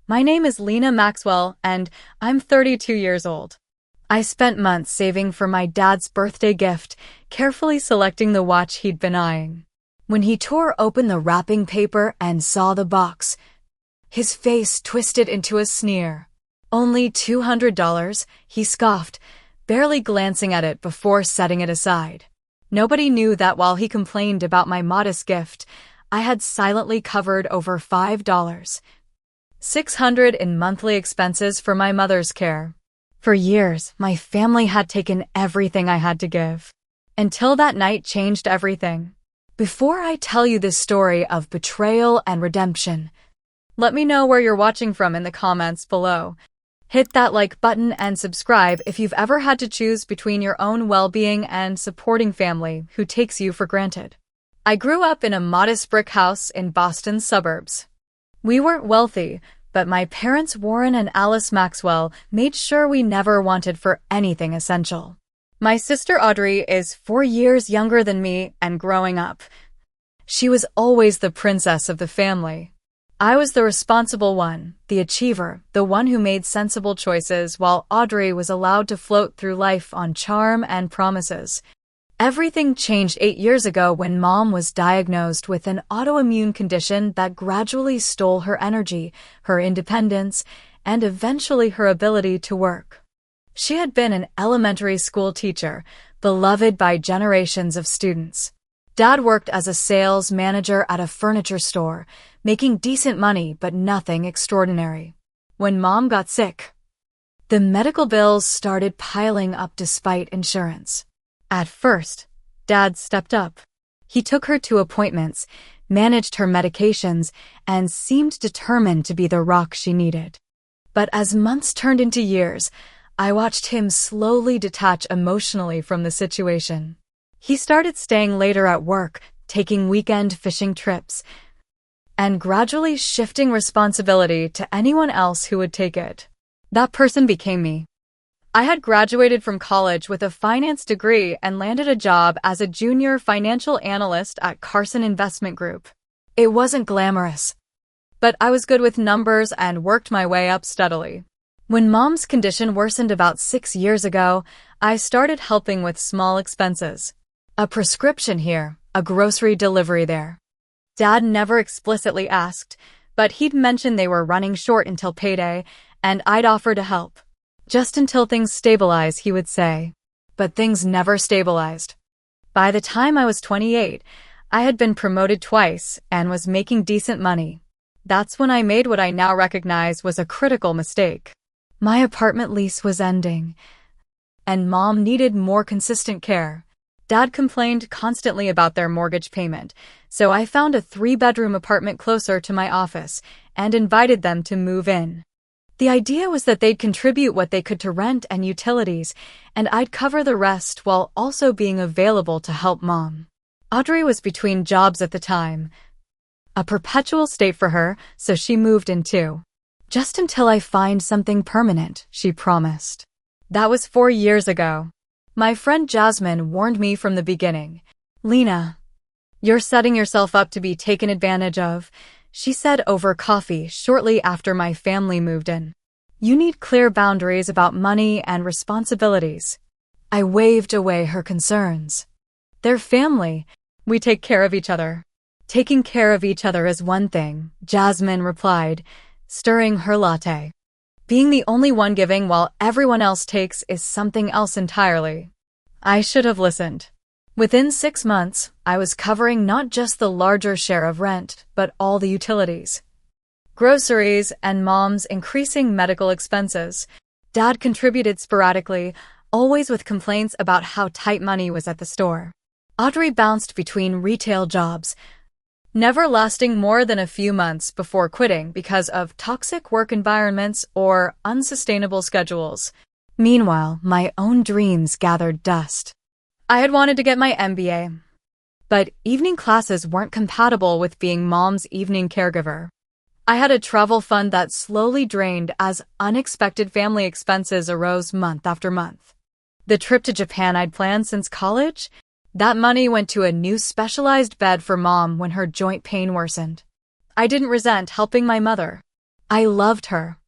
My name is Lena Maxwell, and I'm 32 years old. I spent months saving for my dad's birthday gift, carefully selecting the watch he'd been eyeing. When he tore open the wrapping paper and saw the box, his face twisted into a sneer. "Only $200, he scoffed, barely glancing at it before setting it aside. Nobody knew that while he complained about my modest gift, I had silently covered over $5,600 in monthly expenses for my mother's care. For years, my family had taken everything I had to give. Until that night changed everything. Before I tell you this story of betrayal and redemption, let me know where you're watching from in the comments below. Hit that like button and subscribe if you've ever had to choose between your own well-being and supporting family who takes you for granted. I grew up in a modest brick house in Boston's suburbs. We weren't wealthy, but my parents Warren and Alice Maxwell made sure we never wanted for anything essential. My sister Audrey is 4 years younger than me and growing up. She was always the princess of the family. I was the responsible one, the achiever, the one who made sensible choices while Audrey was allowed to float through life on charm and promises. Everything changed 8 years ago when Mom was diagnosed with an autoimmune condition that gradually stole her energy, her independence, and eventually her ability to work. She had been an elementary school teacher, beloved by generations of students. Dad worked as a sales manager at a furniture store, making decent money but nothing extraordinary. When Mom got sick, the medical bills started piling up despite insurance. At first, Dad stepped up. He took her to appointments, managed her medications, and seemed determined to be the rock she needed. But as months turned into years, I watched him slowly detach emotionally from the situation. He started staying later at work, taking weekend fishing trips, and gradually shifting responsibility to anyone else who would take it. That person became me. I had graduated from college with a finance degree and landed a job as a junior financial analyst at Carson Investment Group. It wasn't glamorous, but I was good with numbers and worked my way up steadily. When Mom's condition worsened about 6 years ago, I started helping with small expenses. A prescription here, a grocery delivery there. Dad never explicitly asked, but he'd mention they were running short until payday, and I'd offer to help. Just until things stabilize, he would say. But things never stabilized. By the time I was 28, I had been promoted twice and was making decent money. That's when I made what I now recognize was a critical mistake. My apartment lease was ending, and Mom needed more consistent care. Dad complained constantly about their mortgage payment, so I found a 3-bedroom apartment closer to my office and invited them to move in. The idea was that they'd contribute what they could to rent and utilities, and I'd cover the rest while also being available to help Mom. Audrey was between jobs at the time. A perpetual state for her, so she moved in too. "Just until I find something permanent," she promised. That was 4 years ago. My friend Jasmine warned me from the beginning. "Lena, you're setting yourself up to be taken advantage of," she said over coffee shortly after my family moved in. "You need clear boundaries about money and responsibilities." I waved away her concerns. "They're family. We take care of each other." "Taking care of each other is one thing," Jasmine replied, stirring her latte. "Being the only one giving while everyone else takes is something else entirely." I should have listened. Within 6 months, I was covering not just the larger share of rent, but all the utilities, groceries, and Mom's increasing medical expenses. Dad contributed sporadically, always with complaints about how tight money was at the store. Audrey bounced between retail jobs, never lasting more than a few months before quitting because of toxic work environments or unsustainable schedules. Meanwhile, my own dreams gathered dust. I had wanted to get my MBA, but evening classes weren't compatible with being Mom's evening caregiver. I had a travel fund that slowly drained as unexpected family expenses arose month after month. The trip to Japan I'd planned since college? That money went to a new specialized bed for Mom when her joint pain worsened. I didn't resent helping my mother, I loved her,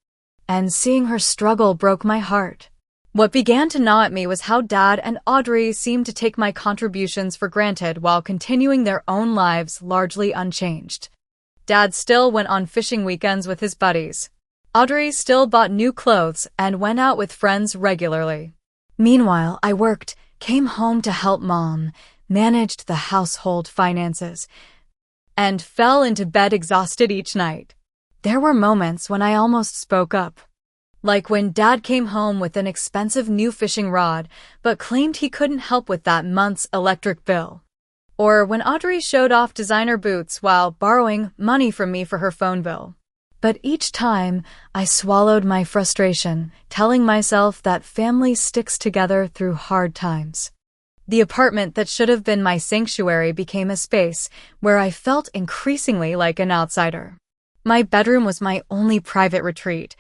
and seeing her struggle broke my heart. What began to gnaw at me was how Dad and Audrey seemed to take my contributions for granted while continuing their own lives largely unchanged. Dad still went on fishing weekends with his buddies. Audrey still bought new clothes and went out with friends regularly. Meanwhile, I worked, came home to help Mom, managed the household finances, and fell into bed exhausted each night. There were moments when I almost spoke up. Like when Dad came home with an expensive new fishing rod, but claimed he couldn't help with that month's electric bill. Or when Audrey showed off designer boots while borrowing money from me for her phone bill. But each time, I swallowed my frustration, telling myself that family sticks together through hard times. The apartment that should have been my sanctuary became a space where I felt increasingly like an outsider. My bedroom was my only private retreat,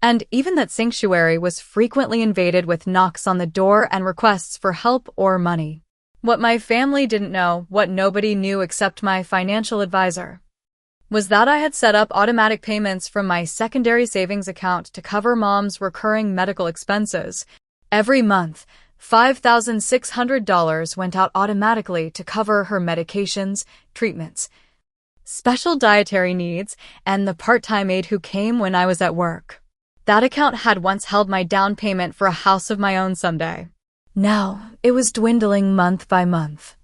and even that sanctuary was frequently invaded with knocks on the door and requests for help or money. What my family didn't know, what nobody knew except my financial advisor, was that I had set up automatic payments from my secondary savings account to cover Mom's recurring medical expenses. Every month, $5,600 went out automatically to cover her medications, treatments, special dietary needs, and the part-time aide who came when I was at work. That account had once held my down payment for a house of my own someday. Now, it was dwindling month by month.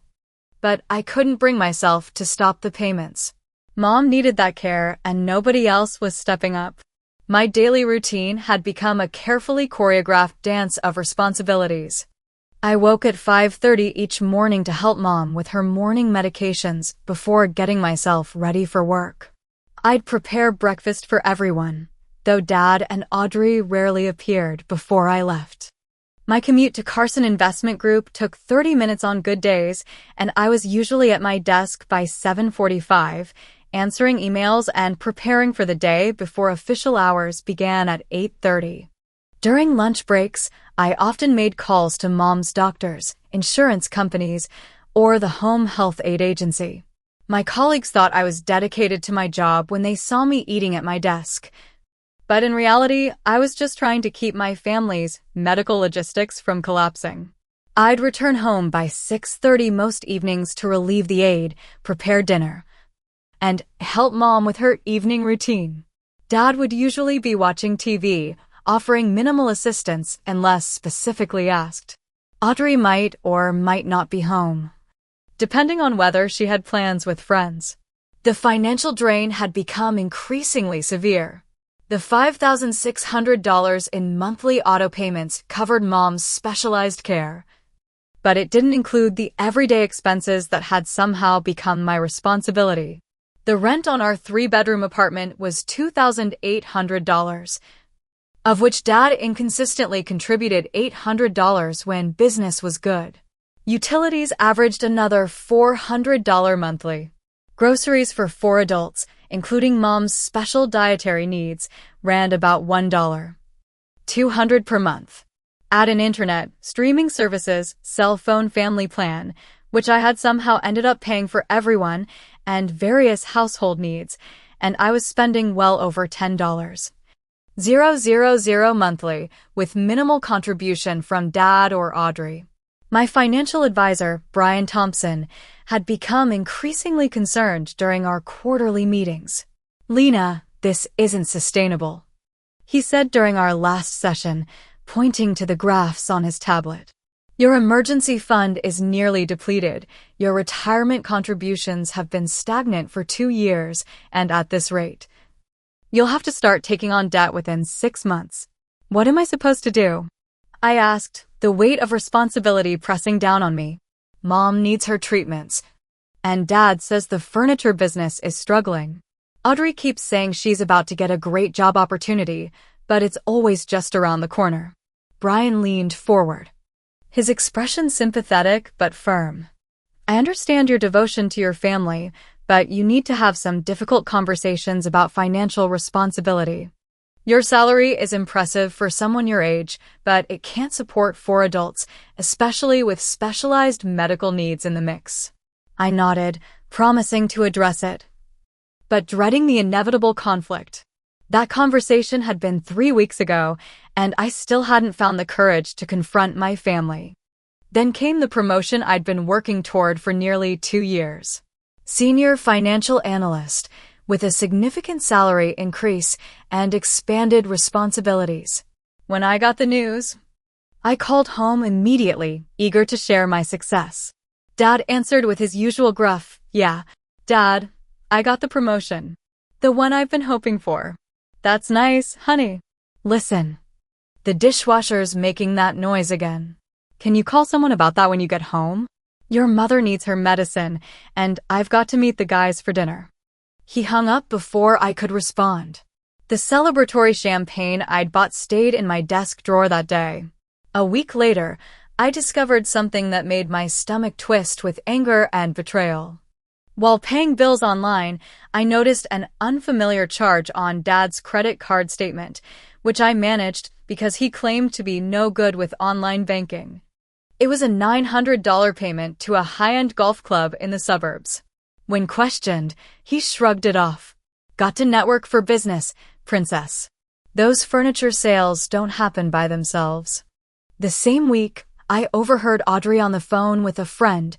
But I couldn't bring myself to stop the payments. Mom needed that care, and nobody else was stepping up. My daily routine had become a carefully choreographed dance of responsibilities. I woke at 5:30 each morning to help Mom with her morning medications before getting myself ready for work. I'd prepare breakfast for everyone, though Dad and Audrey rarely appeared before I left. My commute to Carson Investment Group took 30 minutes on good days, and I was usually at my desk by 7:45, answering emails and preparing for the day before official hours began at 8:30. During lunch breaks, I often made calls to Mom's doctors, insurance companies, or the home health aid agency. My colleagues thought I was dedicated to my job when they saw me eating at my desk. But in reality, I was just trying to keep my family's medical logistics from collapsing. I'd return home by 6:30 most evenings to relieve the aide, prepare dinner, and help Mom with her evening routine. Dad would usually be watching TV, offering minimal assistance unless specifically asked. Audrey might or might not be home, depending on whether she had plans with friends. The financial drain had become increasingly severe. The $5,600 in monthly auto payments covered Mom's specialized care, but it didn't include the everyday expenses that had somehow become my responsibility. The rent on our 3-bedroom apartment was $2,800, of which Dad inconsistently contributed $800 when business was good. Utilities averaged another $400 monthly. Groceries for 4 adults, including Mom's special dietary needs, ran about $1.200 per month. Add an internet, streaming services, cell phone family plan, which I had somehow ended up paying for everyone, and various household needs, and I was spending well over $10,000 monthly, with minimal contribution from Dad or Audrey. My financial advisor, Brian Thompson, had become increasingly concerned during our quarterly meetings. "Lena, this isn't sustainable," he said during our last session, pointing to the graphs on his tablet. "Your emergency fund is nearly depleted. Your retirement contributions have been stagnant for 2 years, and at this rate, you'll have to start taking on debt within 6 months. What am I supposed to do?" I asked, the weight of responsibility pressing down on me. Mom needs her treatments, and Dad says the furniture business is struggling. Audrey keeps saying she's about to get a great job opportunity, but it's always just around the corner. Brian leaned forward, his expression sympathetic but firm. "I understand your devotion to your family, but you need to have some difficult conversations about financial responsibility. Your salary is impressive for someone your age, but it can't support 4 adults, especially with specialized medical needs in the mix." I nodded, promising to address it, but dreading the inevitable conflict. That conversation had been 3 weeks ago, and I still hadn't found the courage to confront my family. Then came the promotion I'd been working toward for nearly 2 years. Senior financial analyst, with a significant salary increase and expanded responsibilities. When I got the news, I called home immediately, eager to share my success. Dad answered with his usual gruff, "Yeah, Dad, I got the promotion. The one I've been hoping for." "That's nice, honey." "Listen, the dishwasher's making that noise again. Can you call someone about that when you get home? Your mother needs her medicine, and I've got to meet the guys for dinner." He hung up before I could respond. The celebratory champagne I'd bought stayed in my desk drawer that day. A week later, I discovered something that made my stomach twist with anger and betrayal. While paying bills online, I noticed an unfamiliar charge on Dad's credit card statement, which I managed because he claimed to be no good with online banking. It was a $900 payment to a high-end golf club in the suburbs. When questioned, he shrugged it off. "Got to network for business, princess. Those furniture sales don't happen by themselves." The same week, I overheard Audrey on the phone with a friend,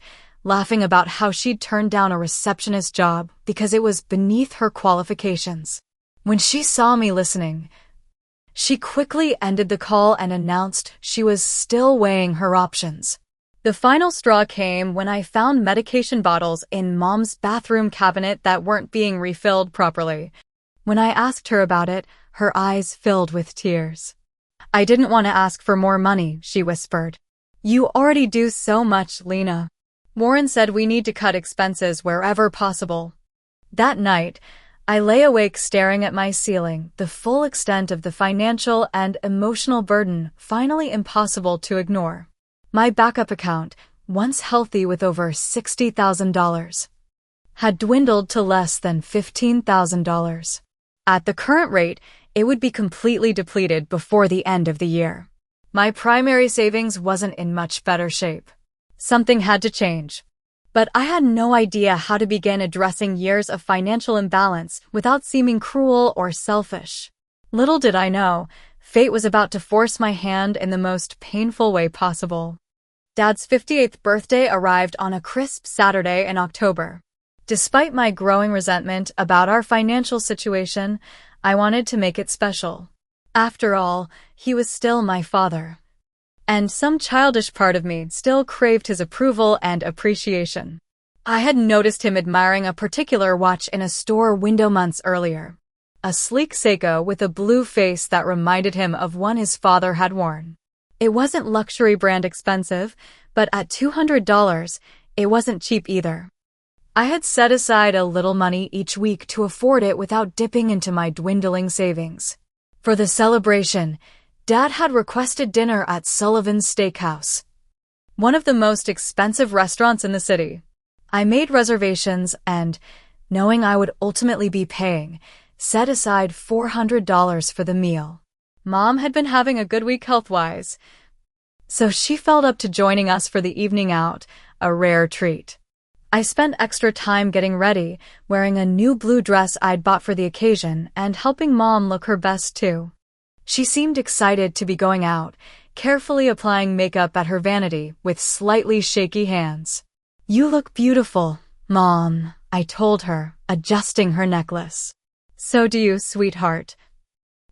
laughing about how she'd turned down a receptionist job because it was beneath her qualifications. When she saw me listening, she quickly ended the call and announced she was still weighing her options. The final straw came when I found medication bottles in Mom's bathroom cabinet that weren't being refilled properly. When I asked her about it, her eyes filled with tears. "I didn't want to ask for more money," she whispered. "You already do so much, Lena. Warren said we need to cut expenses wherever possible." That night, I lay awake staring at my ceiling, the full extent of the financial and emotional burden finally impossible to ignore. My backup account, once healthy with over $60,000, had dwindled to less than $15,000. At the current rate, it would be completely depleted before the end of the year. My primary savings wasn't in much better shape. Something had to change. But I had no idea how to begin addressing years of financial imbalance without seeming cruel or selfish. Little did I know, fate was about to force my hand in the most painful way possible. Dad's 58th birthday arrived on a crisp Saturday in October. Despite my growing resentment about our financial situation, I wanted to make it special. After all, he was still my father. And some childish part of me still craved his approval and appreciation. I had noticed him admiring a particular watch in a store window months earlier. A sleek Seiko with a blue face that reminded him of one his father had worn. It wasn't luxury brand expensive, but at $200, it wasn't cheap either. I had set aside a little money each week to afford it without dipping into my dwindling savings. For the celebration, Dad had requested dinner at Sullivan's Steakhouse, one of the most expensive restaurants in the city. I made reservations and, knowing I would ultimately be paying, set aside $400 for the meal. Mom had been having a good week health-wise, so she felt up to joining us for the evening out, a rare treat. I spent extra time getting ready, wearing a new blue dress I'd bought for the occasion and helping Mom look her best too. She seemed excited to be going out, carefully applying makeup at her vanity with slightly shaky hands. "You look beautiful, Mom," I told her, adjusting her necklace. "So do you, sweetheart,"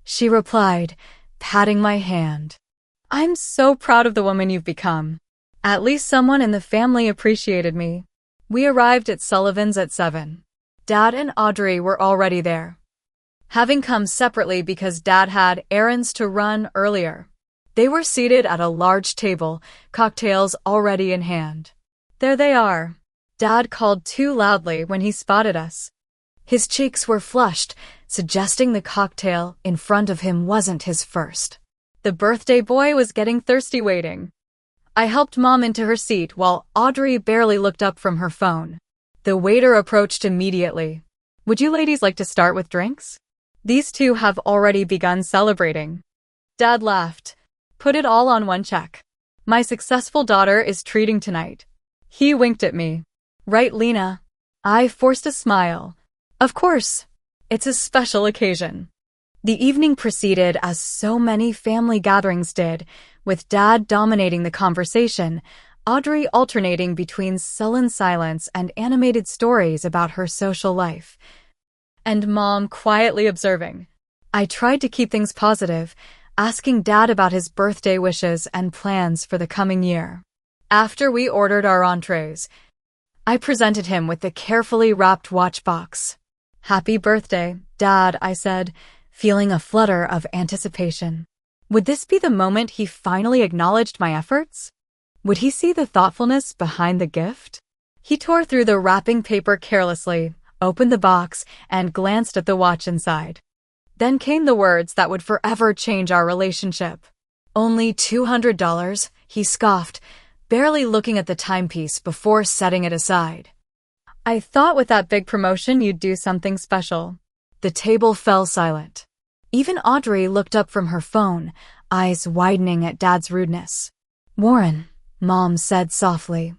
she replied, patting my hand. "I'm so proud of the woman you've become. At least someone in the family appreciated me." We arrived at Sullivan's at 7. Dad and Audrey were already there, having come separately because Dad had errands to run earlier. They were seated at a large table, cocktails already in hand. "There they are," Dad called too loudly when he spotted us. His cheeks were flushed, suggesting the cocktail in front of him wasn't his first. The birthday boy was getting thirsty waiting. I helped Mom into her seat while Audrey barely looked up from her phone. The waiter approached immediately. "Would you ladies like to start with drinks? These two have already begun celebrating." Dad laughed. "Put it all on one check. My successful daughter is treating tonight." He winked at me. "Right, Lena?" I forced a smile. "Of course. It's a special occasion." The evening proceeded as so many family gatherings did, with Dad dominating the conversation, Audrey alternating between sullen silence and animated stories about her social life, and Mom quietly observing. I tried to keep things positive, asking Dad about his birthday wishes and plans for the coming year. After we ordered our entrees, I presented him with the carefully wrapped watch box. "Happy birthday, Dad," I said, feeling a flutter of anticipation. Would this be the moment he finally acknowledged my efforts? Would he see the thoughtfulness behind the gift? He tore through the wrapping paper carelessly, opened the box, and glanced at the watch inside. Then came the words that would forever change our relationship. "Only $200, he scoffed, barely looking at the timepiece before setting it aside. "I thought with that big promotion you'd do something special." The table fell silent. Even Audrey looked up from her phone, eyes widening at Dad's rudeness. "Warren," Mom said softly,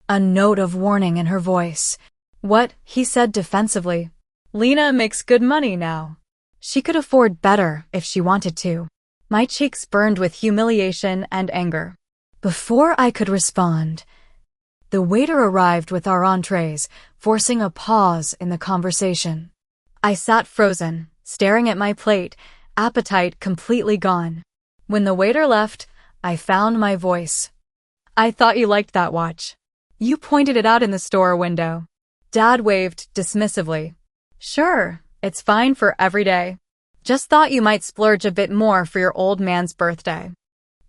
a note of warning in her voice. "What?" he said defensively. "Lena makes good money now. She could afford better if she wanted to." My cheeks burned with humiliation and anger. Before I could respond, the waiter arrived with our entrees, forcing a pause in the conversation. I sat frozen, staring at my plate, appetite completely gone. When the waiter left, I found my voice. "I thought you liked that watch. You pointed it out in the store window." Dad waved dismissively. "Sure, it's fine for every day. Just thought you might splurge a bit more for your old man's birthday."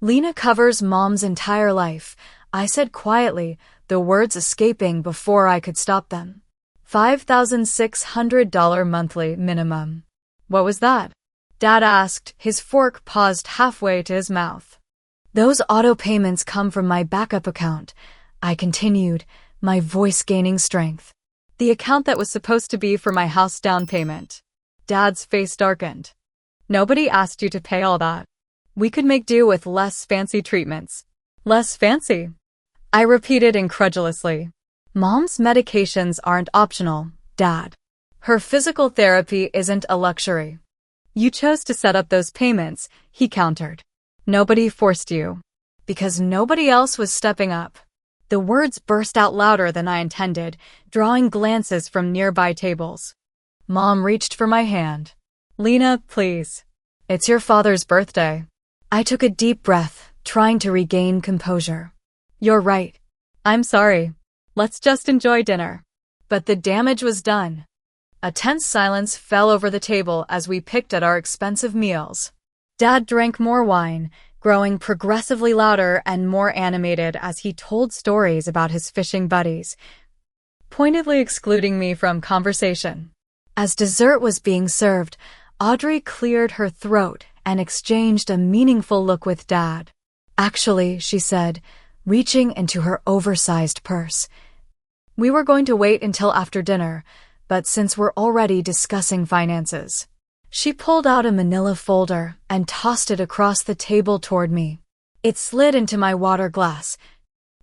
"Lena covers Mom's entire life," I said quietly, the words escaping before I could stop them. $5,600 monthly minimum. "What was that?" Dad asked, his fork paused halfway to his mouth. "Those auto payments come from my backup account," I continued, my voice gaining strength. "The account that was supposed to be for my house down payment." Dad's face darkened. "Nobody asked you to pay all that. We could make do with less fancy treatments." "Less fancy?" I repeated incredulously. "Mom's medications aren't optional, Dad. Her physical therapy isn't a luxury." "You chose to set up those payments," he countered. "Nobody forced you." "Because nobody else was stepping up." The words burst out louder than I intended, drawing glances from nearby tables. Mom reached for my hand. "Lena, please. It's your father's birthday." I took a deep breath, trying to regain composure. "You're right. I'm sorry. Let's just enjoy dinner." But the damage was done. A tense silence fell over the table as we picked at our expensive meals. Dad drank more wine, growing progressively louder and more animated as he told stories about his fishing buddies, pointedly excluding me from conversation. As dessert was being served, Audrey cleared her throat and exchanged a meaningful look with Dad. "Actually," she said, reaching into her oversized purse, "we were going to wait until after dinner, but since we're already discussing finances." She pulled out a manila folder and tossed it across the table toward me. It slid into my water glass,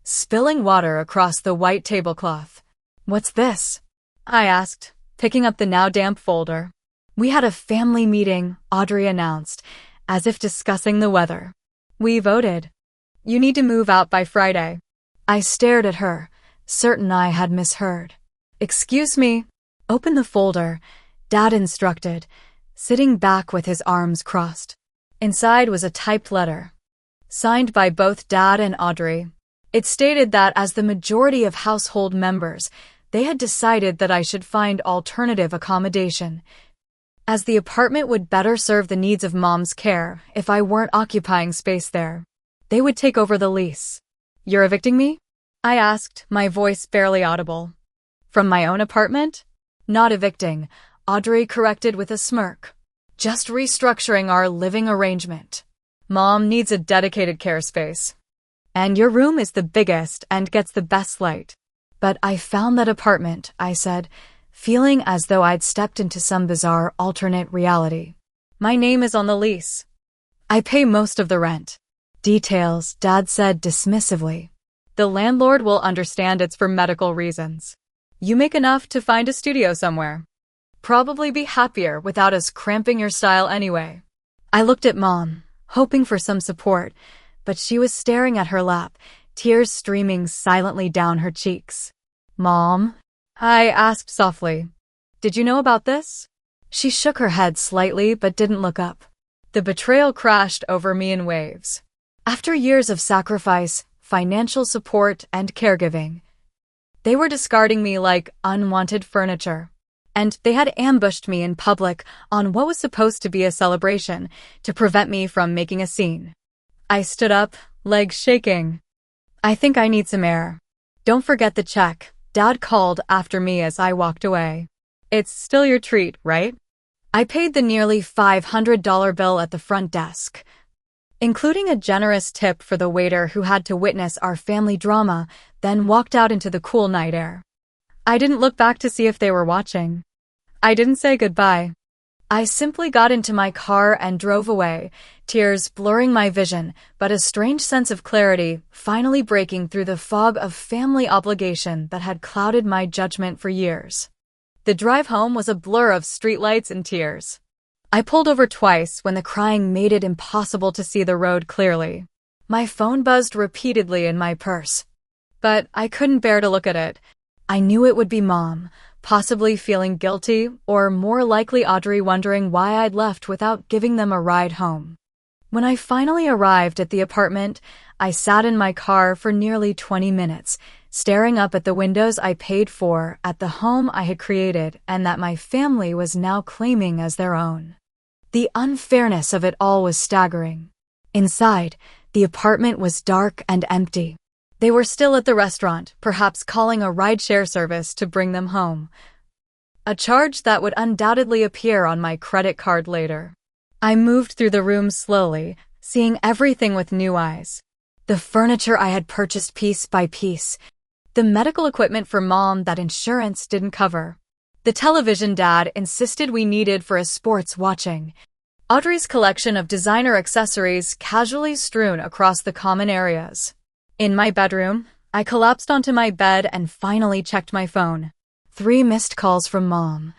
spilling water across the white tablecloth. "What's this?" I asked, picking up the now damp folder. "We had a family meeting," Audrey announced, as if discussing the weather. "We voted. You need to move out by Friday." I stared at her, certain I had misheard. "Excuse me." "Open the folder," Dad instructed, sitting back with his arms crossed. Inside was a typed letter, signed by both Dad and Audrey. It stated that as the majority of household members, they had decided that I should find alternative accommodation, as the apartment would better serve the needs of Mom's care if I weren't occupying space there. They would take over the lease. "You're evicting me?" I asked, my voice barely audible. "From my own apartment?" "Not evicting," Audrey corrected with a smirk. "Just restructuring our living arrangement. Mom needs a dedicated care space. And your room is the biggest and gets the best light." "But I found that apartment," I said, feeling as though I'd stepped into some bizarre alternate reality. "My name is on the lease. I pay most of the rent." "Details," Dad said dismissively. "The landlord will understand it's for medical reasons. You make enough to find a studio somewhere." probably be happier without us cramping your style anyway. I looked at Mom, hoping for some support, but she was staring at her lap, tears streaming silently down her cheeks. Mom? I asked softly. Did you know about this? She shook her head slightly but didn't look up. The betrayal crashed over me in waves. After years of sacrifice, financial support, and caregiving, they were discarding me like unwanted furniture. And they had ambushed me in public on what was supposed to be a celebration to prevent me from making a scene. I stood up, legs shaking. I think I need some air. Don't forget the check, Dad called after me as I walked away. It's still your treat, right? I paid the nearly $500 bill at the front desk, including a generous tip for the waiter who had to witness our family drama, then walked out into the cool night air. I didn't look back to see if they were watching. I didn't say goodbye. I simply got into my car and drove away, tears blurring my vision, but a strange sense of clarity finally breaking through the fog of family obligation that had clouded my judgment for years. The drive home was a blur of streetlights and tears. I pulled over twice when the crying made it impossible to see the road clearly. My phone buzzed repeatedly in my purse, but I couldn't bear to look at it. I knew it would be Mom, possibly feeling guilty, or more likely Audrey wondering why I'd left without giving them a ride home. When I finally arrived at the apartment, I sat in my car for nearly 20 minutes, staring up at the windows I paid for, at the home I had created and that my family was now claiming as their own. The unfairness of it all was staggering. Inside, the apartment was dark and empty. They were still at the restaurant, perhaps calling a rideshare service to bring them home. A charge that would undoubtedly appear on my credit card later. I moved through the room slowly, seeing everything with new eyes. The furniture I had purchased piece by piece. The medical equipment for Mom that insurance didn't cover. The television Dad insisted we needed for his sports watching. Audrey's collection of designer accessories casually strewn across the common areas. In my bedroom, I collapsed onto my bed and finally checked my phone. 3 missed calls from Mom.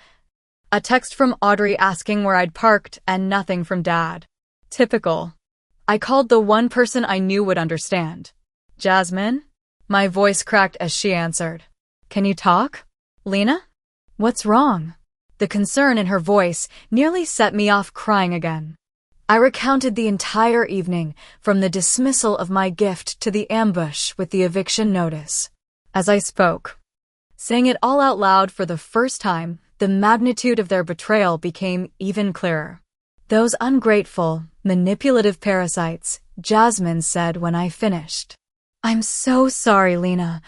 A text from Audrey asking where I'd parked and nothing from Dad. Typical. I called the one person I knew would understand. Jasmine? My voice cracked as she answered. Can you talk? Lena? What's wrong? The concern in her voice nearly set me off crying again. I recounted the entire evening, from the dismissal of my gift to the ambush with the eviction notice. As I spoke, saying it all out loud for the first time, the magnitude of their betrayal became even clearer. Those ungrateful, manipulative parasites, Jasmine said when I finished. I'm so sorry, Lena,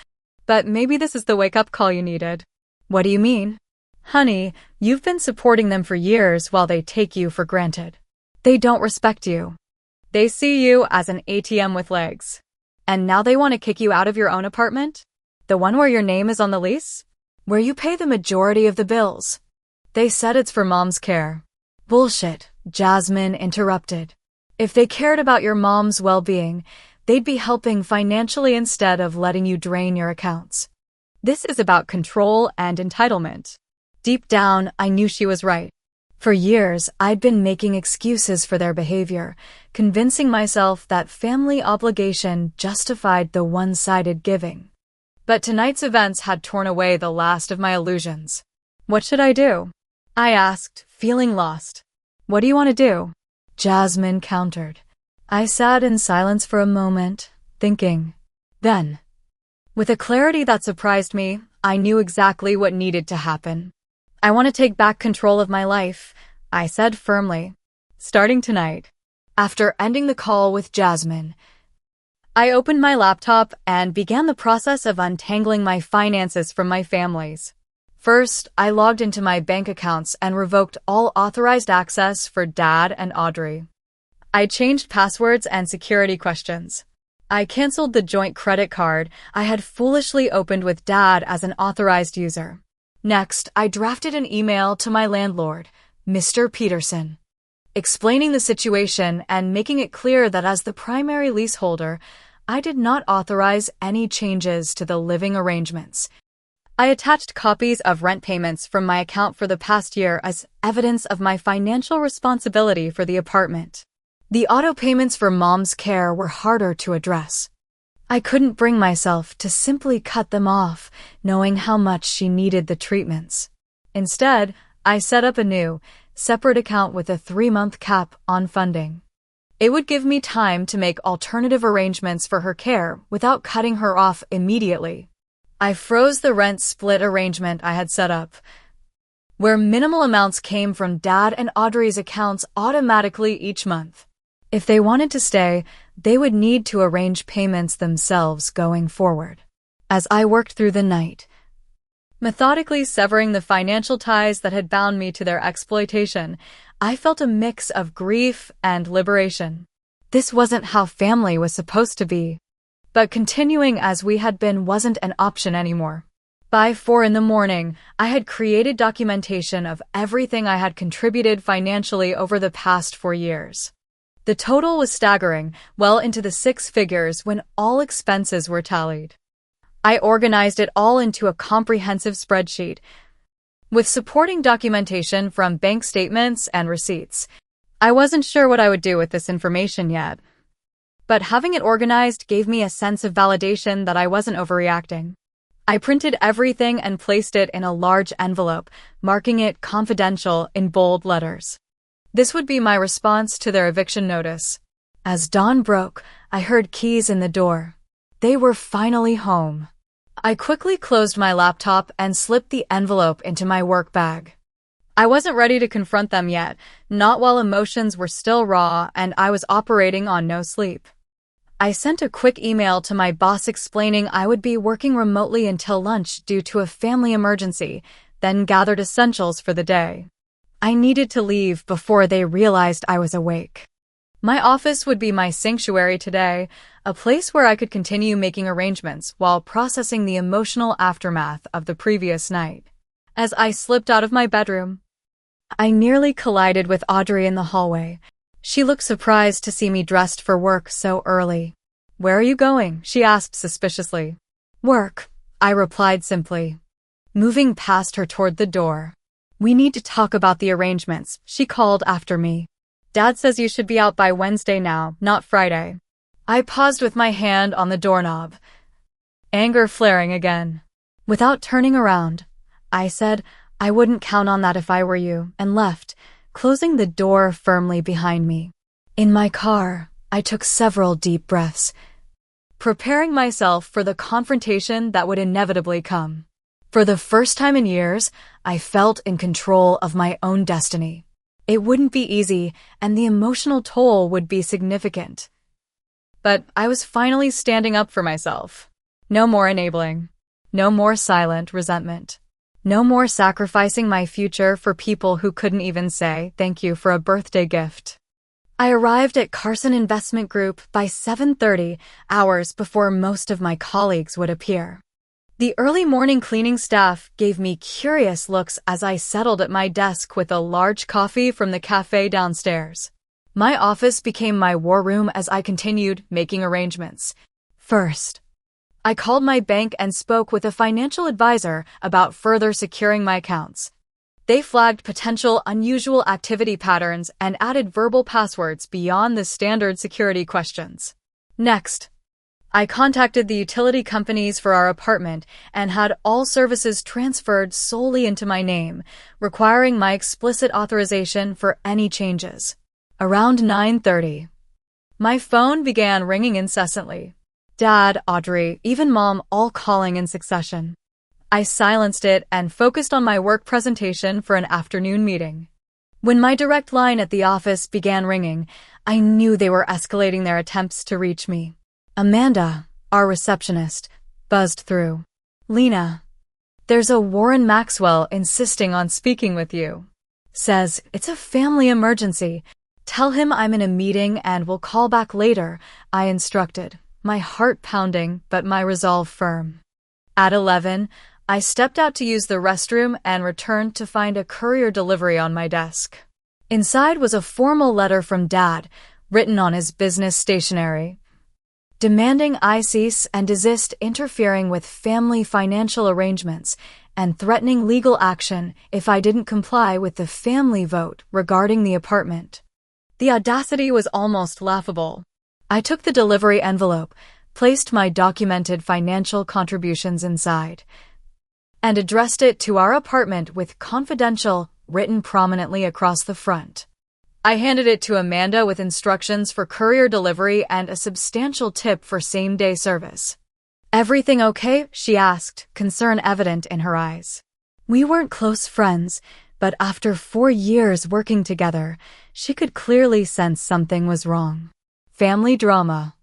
but maybe this is the wake-up call you needed. What do you mean? Honey, you've been supporting them for years while they take you for granted. They don't respect you. They see you as an ATM with legs. And now they want to kick you out of your own apartment? The one where your name is on the lease? Where you pay the majority of the bills. They said it's for Mom's care. Bullshit, Jasmine interrupted. If they cared about your mom's well-being, they'd be helping financially instead of letting you drain your accounts. This is about control and entitlement. Deep down, I knew she was right. For years, I'd been making excuses for their behavior, convincing myself that family obligation justified the one-sided giving. But tonight's events had torn away the last of my illusions. What should I do? I asked, feeling lost. What do you want to do? Jasmine countered. I sat in silence for a moment, thinking. Then, with a clarity that surprised me, I knew exactly what needed to happen. I want to take back control of my life, I said firmly. Starting tonight. After ending the call with Jasmine, I opened my laptop and began the process of untangling my finances from my family's. First, I logged into my bank accounts and revoked all authorized access for Dad and Audrey. I changed passwords and security questions. I canceled the joint credit card I had foolishly opened with Dad as an authorized user. Next, I drafted an email to my landlord, Mr. Peterson, explaining the situation and making it clear that as the primary leaseholder, I did not authorize any changes to the living arrangements. I attached copies of rent payments from my account for the past year as evidence of my financial responsibility for the apartment. The auto payments for Mom's care were harder to address. I couldn't bring myself to simply cut them off, knowing how much she needed the treatments. Instead, I set up a new, separate account with a 3-month cap on funding. It would give me time to make alternative arrangements for her care without cutting her off immediately. I froze the rent split arrangement I had set up, where minimal amounts came from Dad and Audrey's accounts automatically each month. If they wanted to stay, they would need to arrange payments themselves going forward. As I worked through the night, methodically severing the financial ties that had bound me to their exploitation, I felt a mix of grief and liberation. This wasn't how family was supposed to be. But continuing as we had been wasn't an option anymore. By 4 a.m, I had created documentation of everything I had contributed financially over the past 4 years. The total was staggering, well into the 6 figures when all expenses were tallied. I organized it all into a comprehensive spreadsheet, with supporting documentation from bank statements and receipts. I wasn't sure what I would do with this information yet, but having it organized gave me a sense of validation that I wasn't overreacting. I printed everything and placed it in a large envelope, marking it confidential in bold letters. This would be my response to their eviction notice. As dawn broke, I heard keys in the door. They were finally home. I quickly closed my laptop and slipped the envelope into my work bag. I wasn't ready to confront them yet, not while emotions were still raw and I was operating on no sleep. I sent a quick email to my boss explaining I would be working remotely until lunch due to a family emergency, then gathered essentials for the day. I needed to leave before they realized I was awake. My office would be my sanctuary today, a place where I could continue making arrangements while processing the emotional aftermath of the previous night. As I slipped out of my bedroom, I nearly collided with Audrey in the hallway. She looked surprised to see me dressed for work so early. "Where are you going?" she asked suspiciously. "Work," I replied simply, moving past her toward the door. "We need to talk about the arrangements," she called after me. "Dad says you should be out by Wednesday now, not Friday." I paused with my hand on the doorknob, anger flaring again. Without turning around, I said I wouldn't count on that if I were you, and left, closing the door firmly behind me. In my car, I took several deep breaths, preparing myself for the confrontation that would inevitably come. For the first time in years, I felt in control of my own destiny. It wouldn't be easy, and the emotional toll would be significant. But I was finally standing up for myself. No more enabling. No more silent resentment. No more sacrificing my future for people who couldn't even say thank you for a birthday gift. I arrived at Carson Investment Group by 7:30, hours before most of my colleagues would appear. The early morning cleaning staff gave me curious looks as I settled at my desk with a large coffee from the cafe downstairs. My office became my war room as I continued making arrangements. First, I called my bank and spoke with a financial advisor about further securing my accounts. They flagged potential unusual activity patterns and added verbal passwords beyond the standard security questions. Next, I contacted the utility companies for our apartment and had all services transferred solely into my name, requiring my explicit authorization for any changes. Around 9:30, my phone began ringing incessantly. Dad, Audrey, even Mom all calling in succession. I silenced it and focused on my work presentation for an afternoon meeting. When my direct line at the office began ringing, I knew they were escalating their attempts to reach me. Amanda, our receptionist, buzzed through. "Lena, there's a Warren Maxwell insisting on speaking with you. Says it's a family emergency. Tell him I'm in a meeting and will call back later," I instructed, my heart pounding but my resolve firm. At 11, I stepped out to use the restroom and returned to find a courier delivery on my desk. Inside was a formal letter from Dad, written on his business stationery. demanding I cease and desist interfering with family financial arrangements and threatening legal action if I didn't comply with the family vote regarding the apartment. The audacity was almost laughable. I took the delivery envelope, placed my documented financial contributions inside, and addressed it to our apartment with confidential written prominently across the front. I handed it to Amanda with instructions for courier delivery and a substantial tip for same-day service. "Everything okay?" she asked, concern evident in her eyes. We weren't close friends, but after 4 years working together, she could clearly sense something was wrong. "Family drama,"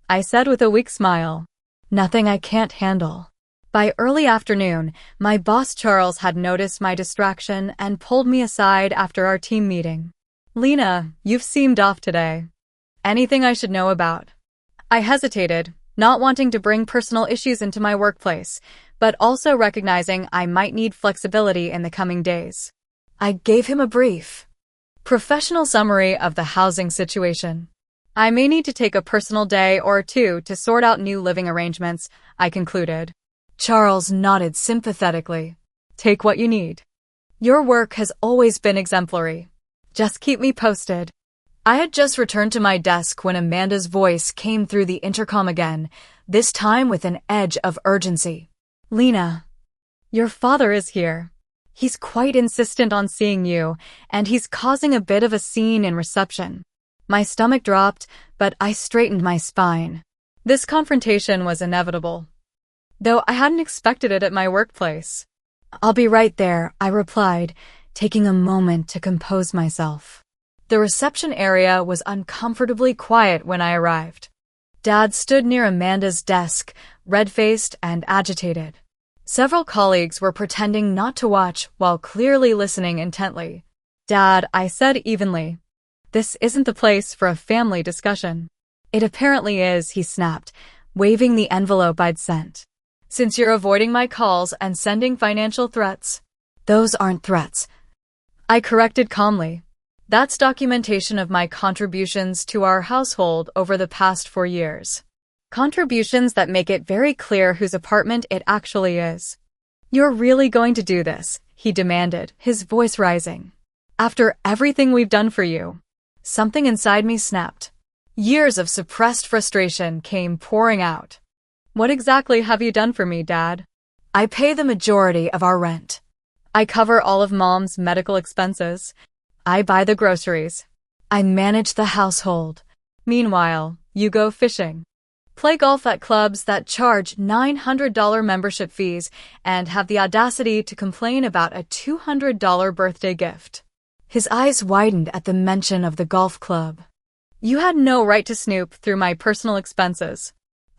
I said with a weak smile. "Nothing I can't handle." By early afternoon, my boss Charles had noticed my distraction and pulled me aside after our team meeting. "Lena, you've seemed off today. Anything I should know about?" I hesitated, not wanting to bring personal issues into my workplace, but also recognizing I might need flexibility in the coming days. I gave him a brief, professional summary of the housing situation. "I may need to take a personal day or two to sort out new living arrangements," I concluded. Charles nodded sympathetically. "Take what you need. Your work has always been exemplary. Just keep me posted." I had just returned to my desk when Amanda's voice came through the intercom again, this time with an edge of urgency. "Lena, your father is here. He's quite insistent on seeing you, and he's causing a bit of a scene in reception." My stomach dropped, but I straightened my spine. This confrontation was inevitable, though I hadn't expected it at my workplace. "I'll be right there," I replied, taking a moment to compose myself. The reception area was uncomfortably quiet when I arrived. Dad stood near Amanda's desk, red-faced and agitated. Several colleagues were pretending not to watch while clearly listening intently. "Dad," I said evenly, "this isn't the place for a family discussion." "It apparently is," he snapped, waving the envelope I'd sent. "Since you're avoiding my calls and sending financial threats." "Those aren't threats," I corrected calmly. "That's documentation of my contributions to our household over the past 4 years. Contributions that make it very clear whose apartment it actually is." "You're really going to do this?" he demanded, his voice rising. "After everything we've done for you?" Something inside me snapped. Years of suppressed frustration came pouring out. "What exactly have you done for me, Dad?" "I pay the majority of our rent. I cover all of Mom's medical expenses. I buy the groceries. I manage the household. Meanwhile, you go fishing, play golf at clubs that charge $900 membership fees, and have the audacity to complain about a $200 birthday gift." His eyes widened at the mention of the golf club. "You had no right to snoop through my personal expenses.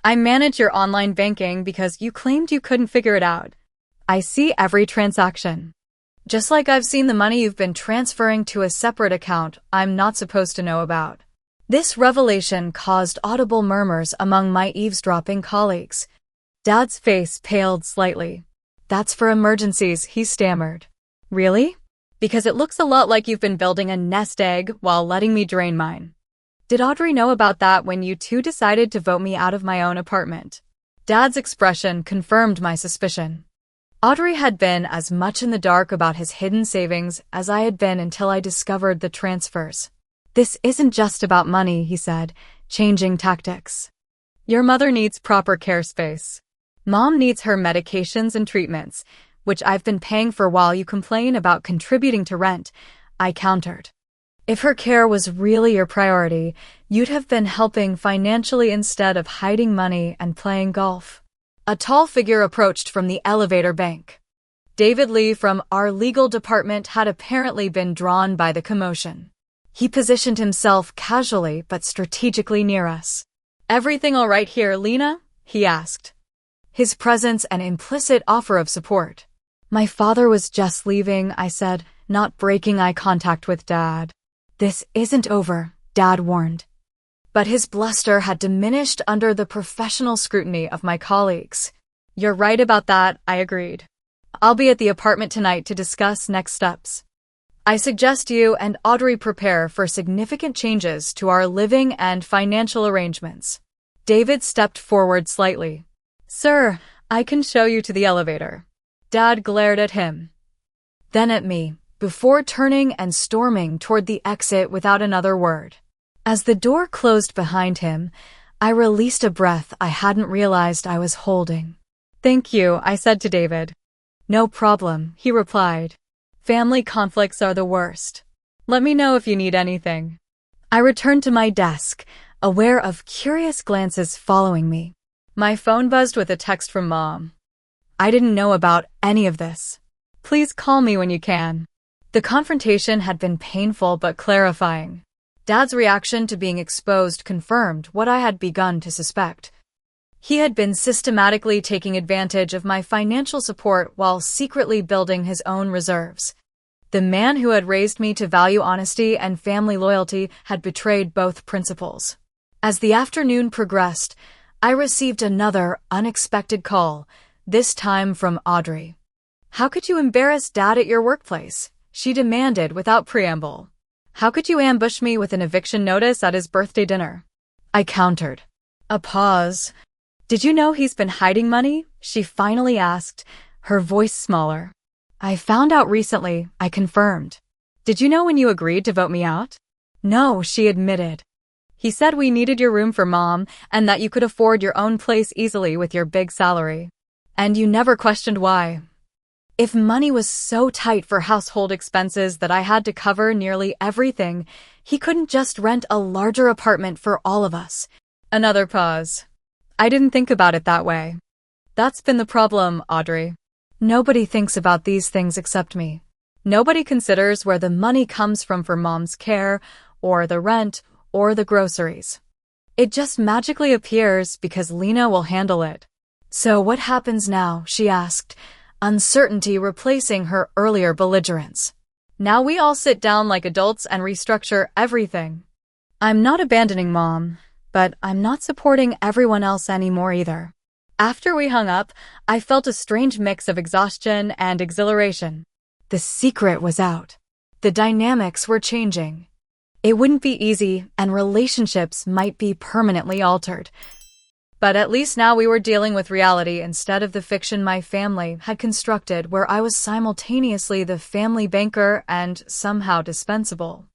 I manage your online banking because you claimed you couldn't figure it out. I see every transaction. Just like I've seen the money you've been transferring to a separate account I'm not supposed to know about." This revelation caused audible murmurs among my eavesdropping colleagues. Dad's face paled slightly. "That's for emergencies," he stammered. "Really? Because it looks a lot like you've been building a nest egg while letting me drain mine." "Did Audrey know about that when you two decided to vote me out of my own apartment?" Dad's expression confirmed my suspicion. Audrey had been as much in the dark about his hidden savings as I had been until I discovered the transfers. "This isn't just about money," he said, changing tactics. "Your mother needs proper care space. Mom needs her medications and treatments, which I've been paying for while you complain about contributing to rent," I countered. "If her care was really your priority, you'd have been helping financially instead of hiding money and playing golf." A tall figure approached from the elevator bank. David Lee from our legal department had apparently been drawn by the commotion. He positioned himself casually but strategically near us. "Everything all right here, Lena?" he asked, his presence an implicit offer of support. "My father was just leaving," I said, not breaking eye contact with Dad. "This isn't over," Dad warned. But his bluster had diminished under the professional scrutiny of my colleagues. "You're right about that," I agreed. "I'll be at the apartment tonight to discuss next steps. I suggest you and Audrey prepare for significant changes to our living and financial arrangements." David stepped forward slightly. Sir, I can show you to the elevator. Dad glared at him, then at me, before turning and storming toward the exit without another word. As the door closed behind him, I released a breath I hadn't realized I was holding. Thank you, I said to David. No problem, he replied. Family conflicts are the worst. Let me know if you need anything. I returned to my desk, aware of curious glances following me. My phone buzzed with a text from Mom. I didn't know about any of this. Please call me when you can. The confrontation had been painful but clarifying. Dad's reaction to being exposed confirmed what I had begun to suspect. He had been systematically taking advantage of my financial support while secretly building his own reserves. The man who had raised me to value honesty and family loyalty had betrayed both principles. As the afternoon progressed, I received another unexpected call, this time from Audrey. How could you embarrass Dad at your workplace? She demanded without preamble. How could you ambush me with an eviction notice at his birthday dinner? I countered. A pause. Did you know he's been hiding money? She finally asked, her voice smaller. I found out recently, I confirmed. Did you know when you agreed to vote me out? No, she admitted. He said we needed your room for Mom and that you could afford your own place easily with your big salary. And you never questioned why. If money was so tight for household expenses that I had to cover nearly everything, he couldn't just rent a larger apartment for all of us. Another pause. I didn't think about it that way. That's been the problem, Audrey. Nobody thinks about these things except me. Nobody considers where the money comes from for Mom's care, or the rent, or the groceries. It just magically appears because Lena will handle it. So what happens now? She asked, uncertainty replacing her earlier belligerence. Now we all sit down like adults and restructure everything. I'm not abandoning Mom, but I'm not supporting everyone else anymore either. After we hung up, I felt a strange mix of exhaustion and exhilaration. The secret was out. The dynamics were changing. It wouldn't be easy, and relationships might be permanently altered. But at least now we were dealing with reality instead of the fiction my family had constructed, where I was simultaneously the family banker and somehow dispensable.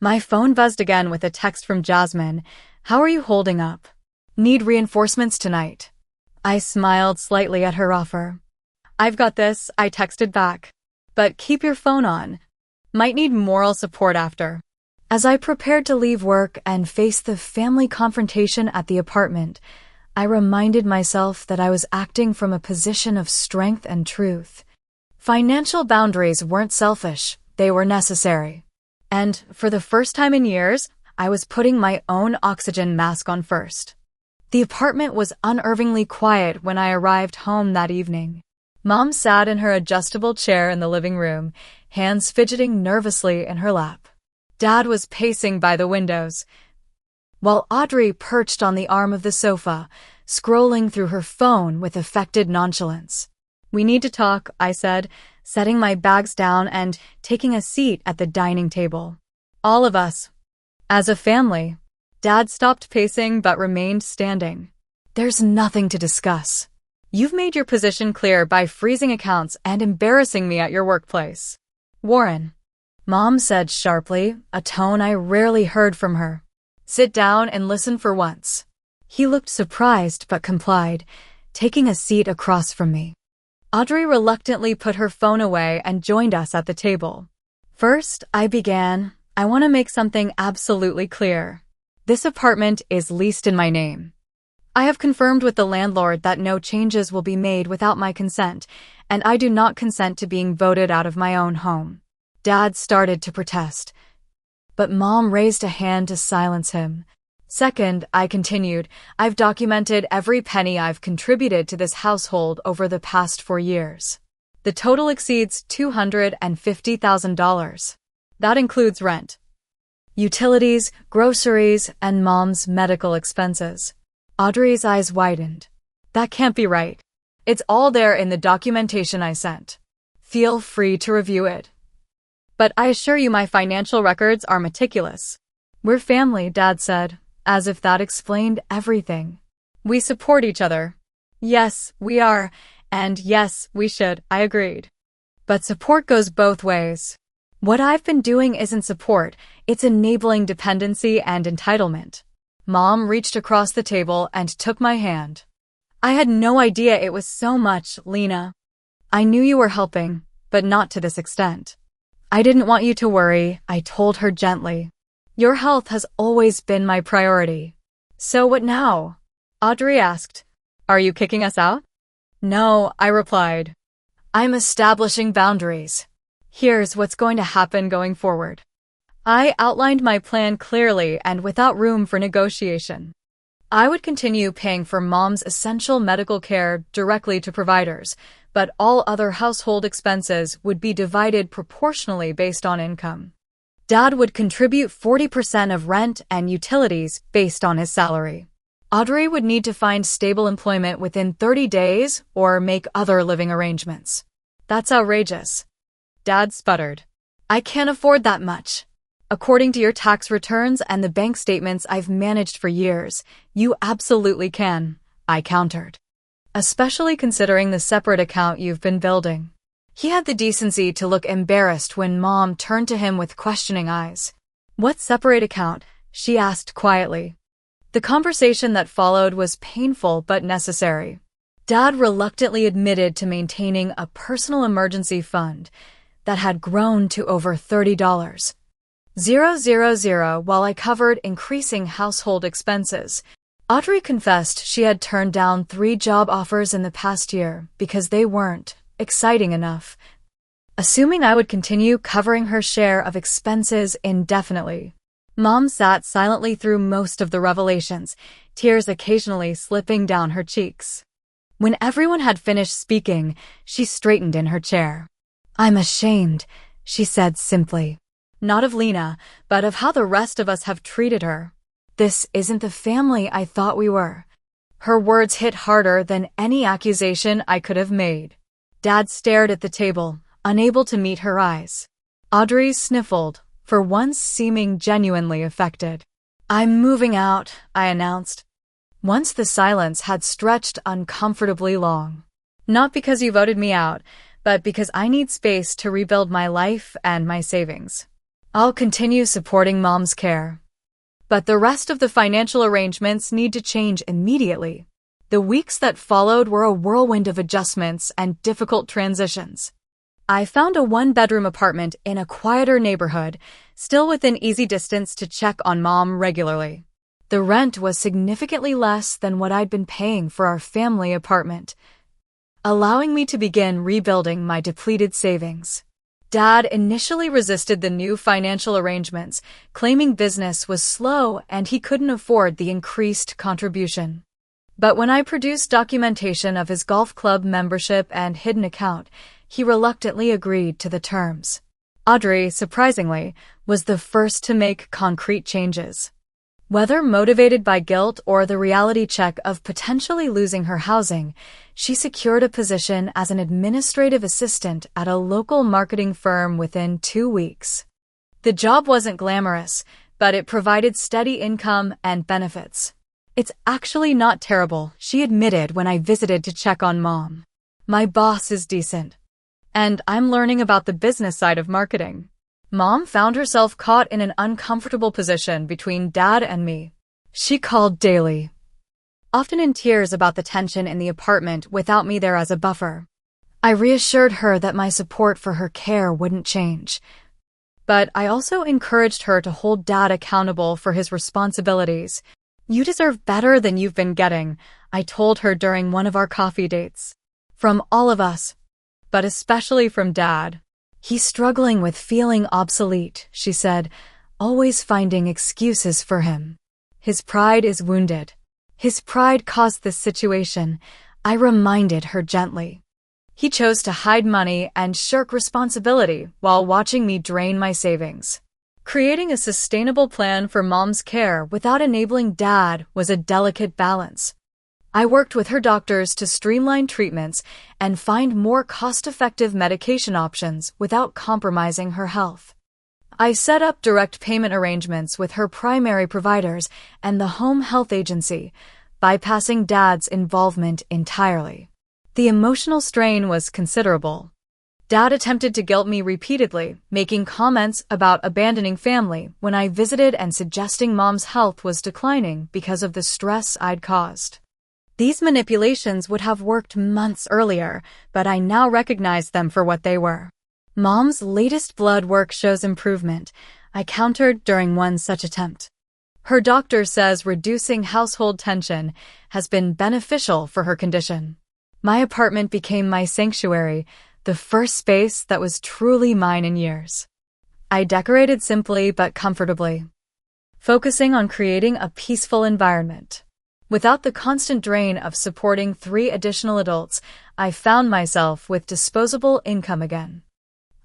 My phone buzzed again with a text from Jasmine. How are you holding up? Need reinforcements tonight? I smiled slightly at her offer. I've got this, I texted back. But keep your phone on. Might need moral support after. As I prepared to leave work and face the family confrontation at the apartment, I reminded myself that I was acting from a position of strength and truth. Financial boundaries weren't selfish, they were necessary. And, for the first time in years, I was putting my own oxygen mask on first. The apartment was unnervingly quiet when I arrived home that evening. Mom sat in her adjustable chair in the living room, hands fidgeting nervously in her lap. Dad was pacing by the windows, while Audrey perched on the arm of the sofa, scrolling through her phone with affected nonchalance. We need to talk, I said, setting my bags down and taking a seat at the dining table. All of us. As a family. Dad stopped pacing but remained standing. There's nothing to discuss. You've made your position clear by freezing accounts and embarrassing me at your workplace. Warren. Mom said sharply, a tone I rarely heard from her. Sit down and listen for once. He looked surprised but complied, taking a seat across from me. Audrey reluctantly put her phone away and joined us at the table. First, I began, I want to make something absolutely clear. This apartment is leased in my name. I have confirmed with the landlord that no changes will be made without my consent, and I do not consent to being voted out of my own home. Dad started to protest, but Mom raised a hand to silence him. Second, I continued, I've documented every penny I've contributed to this household over the past 4 years. The total exceeds $250,000. That includes rent, utilities, groceries, and Mom's medical expenses. Audrey's eyes widened. That can't be right. It's all there in the documentation I sent. Feel free to review it. But I assure you my financial records are meticulous. We're family, Dad said, as if that explained everything. We support each other. Yes, we are. And yes, we should, I agreed. But support goes both ways. What I've been doing isn't support, it's enabling dependency and entitlement. Mom reached across the table and took my hand. I had no idea it was so much, Lena. I knew you were helping, but not to this extent. I didn't want you to worry, I told her gently. Your health has always been my priority. So what now? Audrey asked. Are you kicking us out? No, I replied. I'm establishing boundaries. Here's what's going to happen going forward. I outlined my plan clearly and without room for negotiation. I would continue paying for Mom's essential medical care directly to providers, but all other household expenses would be divided proportionally based on income. Dad would contribute 40% of rent and utilities based on his salary. Audrey would need to find stable employment within 30 days or make other living arrangements. That's outrageous. Dad sputtered. I can't afford that much. According to your tax returns and the bank statements I've managed for years, you absolutely can, I countered. Especially considering the separate account you've been building. He had the decency to look embarrassed when Mom turned to him with questioning eyes. What separate account? She asked quietly. The conversation that followed was painful but necessary. Dad reluctantly admitted to maintaining a personal emergency fund that had grown to over $30,000 while I covered increasing household expenses. Audrey confessed she had turned down 3 job offers in the past year because they weren't exciting enough, assuming I would continue covering her share of expenses indefinitely. Mom sat silently through most of the revelations, tears occasionally slipping down her cheeks. When everyone had finished speaking, she straightened in her chair. I'm ashamed, she said simply. Not of Lena, but of how the rest of us have treated her. This isn't the family I thought we were. Her words hit harder than any accusation I could have made. Dad stared at the table, unable to meet her eyes. Audrey sniffled, for once seeming genuinely affected. I'm moving out, I announced. Once the silence had stretched uncomfortably long. Not because you voted me out, but because I need space to rebuild my life and my savings. I'll continue supporting Mom's care. But the rest of the financial arrangements need to change immediately. The weeks that followed were a whirlwind of adjustments and difficult transitions. I found a 1-bedroom apartment in a quieter neighborhood, still within easy distance to check on Mom regularly. The rent was significantly less than what I'd been paying for our family apartment, allowing me to begin rebuilding my depleted savings. Dad initially resisted the new financial arrangements, claiming business was slow and he couldn't afford the increased contribution. But when I produced documentation of his golf club membership and hidden account, he reluctantly agreed to the terms. Audrey, surprisingly, was the first to make concrete changes. Whether motivated by guilt or the reality check of potentially losing her housing, she secured a position as an administrative assistant at a local marketing firm within 2 weeks. The job wasn't glamorous, but it provided steady income and benefits. It's actually not terrible, she admitted when I visited to check on Mom. My boss is decent. And I'm learning about the business side of marketing. Mom found herself caught in an uncomfortable position between Dad and me. She called daily, often in tears about the tension in the apartment without me there as a buffer. I reassured her that my support for her care wouldn't change. But I also encouraged her to hold Dad accountable for his responsibilities. You deserve better than you've been getting, I told her during one of our coffee dates. From all of us, but especially from Dad. He's struggling with feeling obsolete, she said, always finding excuses for him. His pride is wounded. His pride caused this situation, I reminded her gently. He chose to hide money and shirk responsibility while watching me drain my savings. Creating a sustainable plan for Mom's care without enabling Dad was a delicate balance. I worked with her doctors to streamline treatments and find more cost-effective medication options without compromising her health. I set up direct payment arrangements with her primary providers and the home health agency, bypassing Dad's involvement entirely. The emotional strain was considerable. Dad attempted to guilt me repeatedly, making comments about abandoning family when I visited and suggesting Mom's health was declining because of the stress I'd caused. These manipulations would have worked months earlier, but I now recognized them for what they were. Mom's latest blood work shows improvement, I countered during one such attempt. Her doctor says reducing household tension has been beneficial for her condition. My apartment became my sanctuary, the first space that was truly mine in years. I decorated simply but comfortably, focusing on creating a peaceful environment. Without the constant drain of supporting 3 additional adults, I found myself with disposable income again.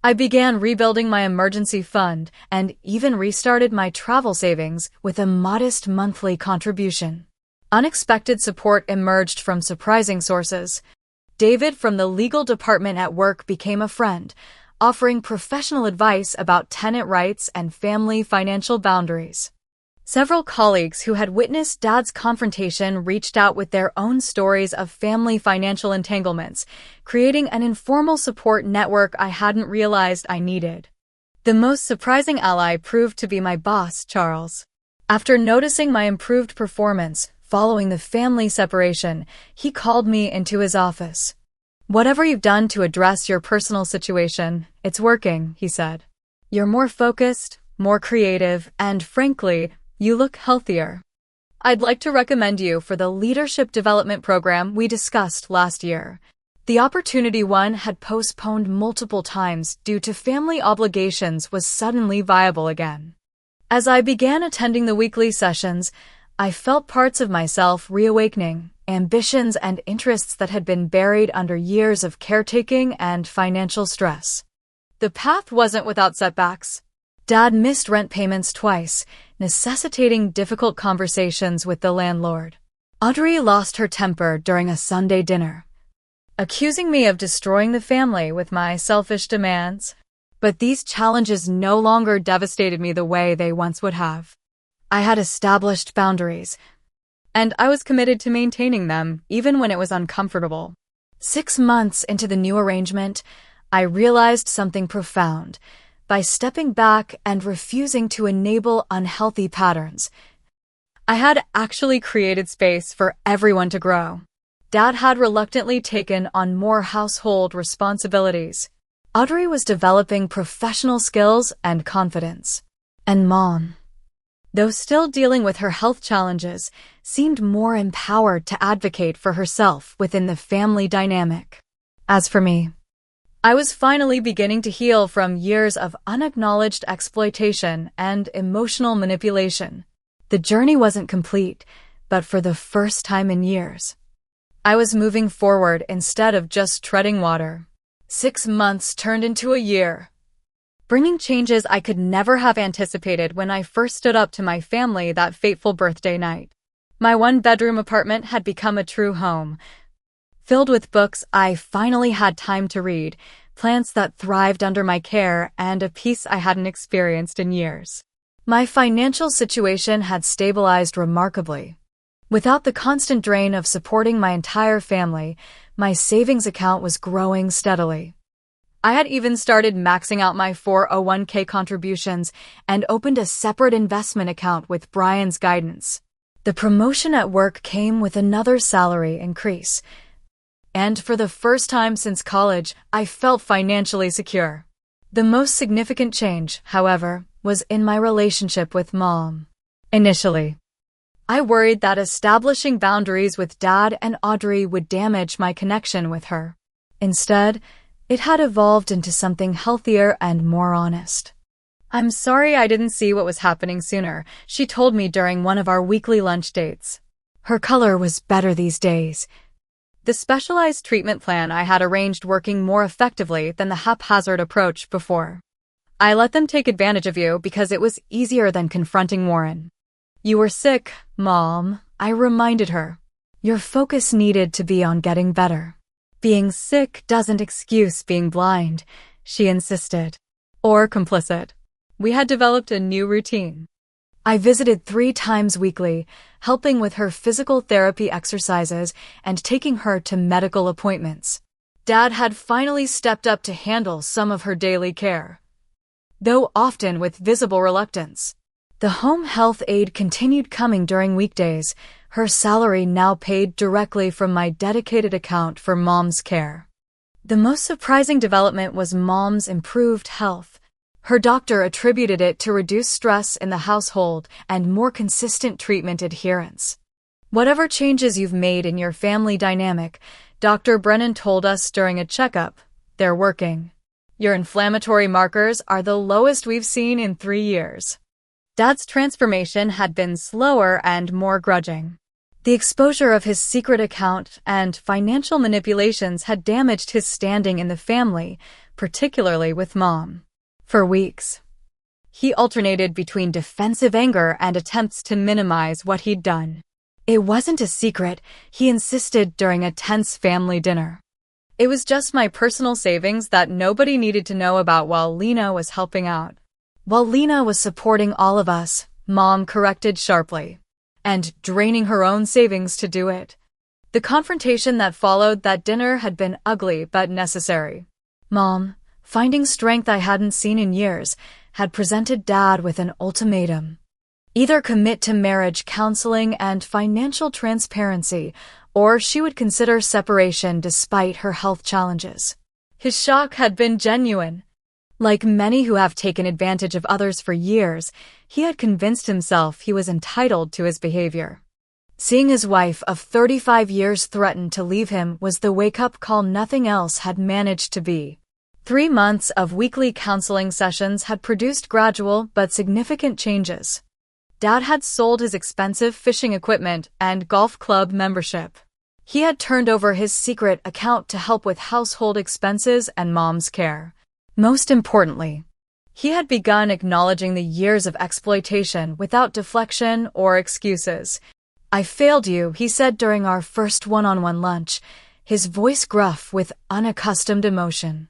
I began rebuilding my emergency fund and even restarted my travel savings with a modest monthly contribution. Unexpected support emerged from surprising sources. David from the legal department at work became a friend, offering professional advice about tenant rights and family financial boundaries. Several colleagues who had witnessed Dad's confrontation reached out with their own stories of family financial entanglements, creating an informal support network I hadn't realized I needed. The most surprising ally proved to be my boss, Charles. After noticing my improved performance following the family separation, he called me into his office. "Whatever you've done to address your personal situation, it's working," he said. "You're more focused, more creative, and frankly, you look healthier. I'd like to recommend you for the leadership development program we discussed last year." The opportunity one had postponed multiple times due to family obligations was suddenly viable again. As I began attending the weekly sessions, I felt parts of myself reawakening, ambitions and interests that had been buried under years of caretaking and financial stress. The path wasn't without setbacks. Dad missed rent payments twice, necessitating difficult conversations with the landlord. Audrey lost her temper during a Sunday dinner, accusing me of destroying the family with my selfish demands. But these challenges no longer devastated me the way they once would have. I had established boundaries, and I was committed to maintaining them even when it was uncomfortable. 6 months into the new arrangement, I realized something profound. By stepping back and refusing to enable unhealthy patterns, I had actually created space for everyone to grow. Dad had reluctantly taken on more household responsibilities. Audrey was developing professional skills and confidence. And Mom, though still dealing with her health challenges, seemed more empowered to advocate for herself within the family dynamic. As for me, I was finally beginning to heal from years of unacknowledged exploitation and emotional manipulation. The journey wasn't complete, but for the first time in years, I was moving forward instead of just treading water. 6 months turned into a year, bringing changes I could never have anticipated when I first stood up to my family that fateful birthday night. My 1-bedroom apartment had become a true home. Filled with books I finally had time to read, plants that thrived under my care, and a peace I hadn't experienced in years. My financial situation had stabilized remarkably. Without the constant drain of supporting my entire family, my savings account was growing steadily. I had even started maxing out my 401k contributions and opened a separate investment account with Brian's guidance. The promotion at work came with another salary increase, and for the first time since college, I felt financially secure. The most significant change, however, was in my relationship with Mom. Initially, I worried that establishing boundaries with Dad and Audrey would damage my connection with her. Instead, it had evolved into something healthier and more honest. "I'm sorry I didn't see what was happening sooner," she told me during one of our weekly lunch dates. Her color was better these days, the specialized treatment plan I had arranged working more effectively than the haphazard approach before. "I let them take advantage of you because it was easier than confronting Warren." "You were sick, Mom," I reminded her. "Your focus needed to be on getting better. Being sick doesn't excuse being blind," she insisted. Or complicit. We had developed a new routine. I visited 3 times weekly, helping with her physical therapy exercises and taking her to medical appointments. Dad had finally stepped up to handle some of her daily care, though often with visible reluctance. The home health aide continued coming during weekdays, her salary now paid directly from my dedicated account for Mom's care. The most surprising development was Mom's improved health. Her doctor attributed it to reduced stress in the household and more consistent treatment adherence. Whatever changes you've made in your family dynamic, Dr. Brennan told us during a checkup, they're working. Your inflammatory markers are the lowest we've seen in 3 years. Dad's transformation had been slower and more grudging. The exposure of his secret account and financial manipulations had damaged his standing in the family, particularly with Mom. For weeks, he alternated between defensive anger and attempts to minimize what he'd done. It wasn't a secret, he insisted during a tense family dinner. It was just my personal savings that nobody needed to know about while Lena was helping out. While Lena was supporting all of us, Mom corrected sharply, and draining her own savings to do it. The confrontation that followed that dinner had been ugly but necessary. Mom, finding strength I hadn't seen in years, had presented Dad with an ultimatum. Either commit to marriage counseling and financial transparency, or she would consider separation despite her health challenges. His shock had been genuine. Like many who have taken advantage of others for years, he had convinced himself he was entitled to his behavior. Seeing his wife of 35 years threaten to leave him was the wake-up call nothing else had managed to be. 3 months of weekly counseling sessions had produced gradual but significant changes. Dad had sold his expensive fishing equipment and golf club membership. He had turned over his secret account to help with household expenses and Mom's care. Most importantly, he had begun acknowledging the years of exploitation without deflection or excuses. I failed you, he said during our first one-on-one lunch, his voice gruff with unaccustomed emotion.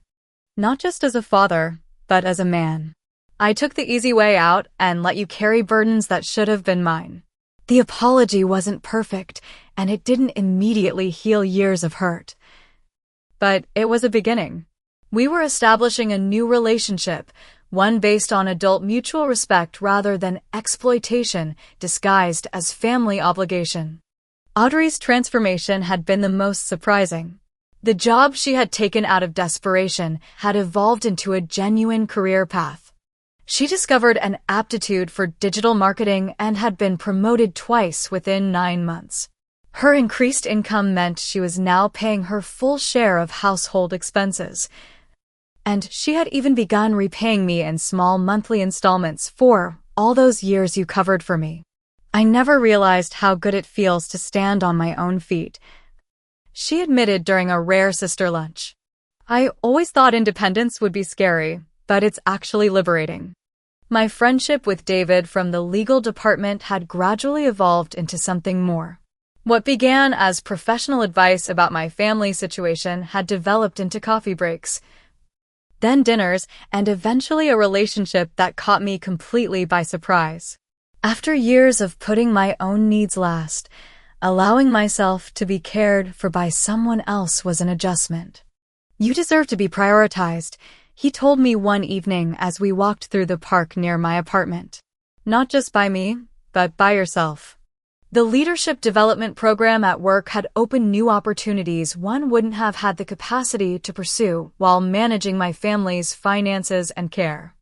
Not just as a father, but as a man. I took the easy way out and let you carry burdens that should have been mine. The apology wasn't perfect, and it didn't immediately heal years of hurt. But it was a beginning. We were establishing a new relationship, one based on adult mutual respect rather than exploitation disguised as family obligation. Audrey's transformation had been the most surprising. The job she had taken out of desperation had evolved into a genuine career path. She discovered an aptitude for digital marketing and had been promoted twice within 9 months. Her increased income meant she was now paying her full share of household expenses. And she had even begun repaying me in small monthly installments for all those years you covered for me. I never realized how good it feels to stand on my own feet, she admitted during a rare sister lunch. I always thought independence would be scary, but it's actually liberating. My friendship with David from the legal department had gradually evolved into something more. What began as professional advice about my family situation had developed into coffee breaks, then dinners, and eventually a relationship that caught me completely by surprise. After years of putting my own needs last, allowing myself to be cared for by someone else was an adjustment. You deserve to be prioritized, he told me one evening as we walked through the park near my apartment. Not just by me, but by yourself. The leadership development program at work had opened new opportunities one wouldn't have had the capacity to pursue while managing my family's finances and care.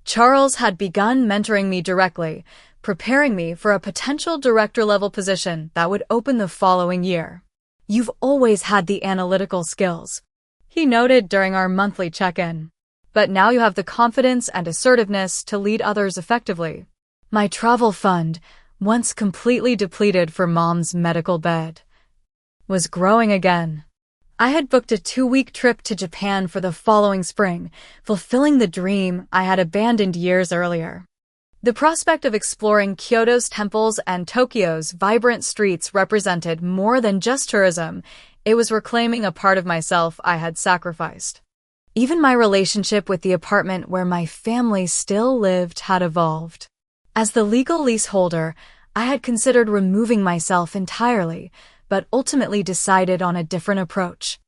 Charles had begun mentoring me directly, preparing me for a potential director-level position that would open the following year. You've always had the analytical skills, he noted during our monthly check-in. But now you have the confidence and assertiveness to lead others effectively. My travel fund, once completely depleted for Mom's medical bed, was growing again. I had booked a 2-week trip to Japan for the following spring, fulfilling the dream I had abandoned years earlier. The prospect of exploring Kyoto's temples and Tokyo's vibrant streets represented more than just tourism. It was reclaiming a part of myself I had sacrificed. Even my relationship with the apartment where my family still lived had evolved. As the legal leaseholder, I had considered removing myself entirely, but ultimately decided on a different approach.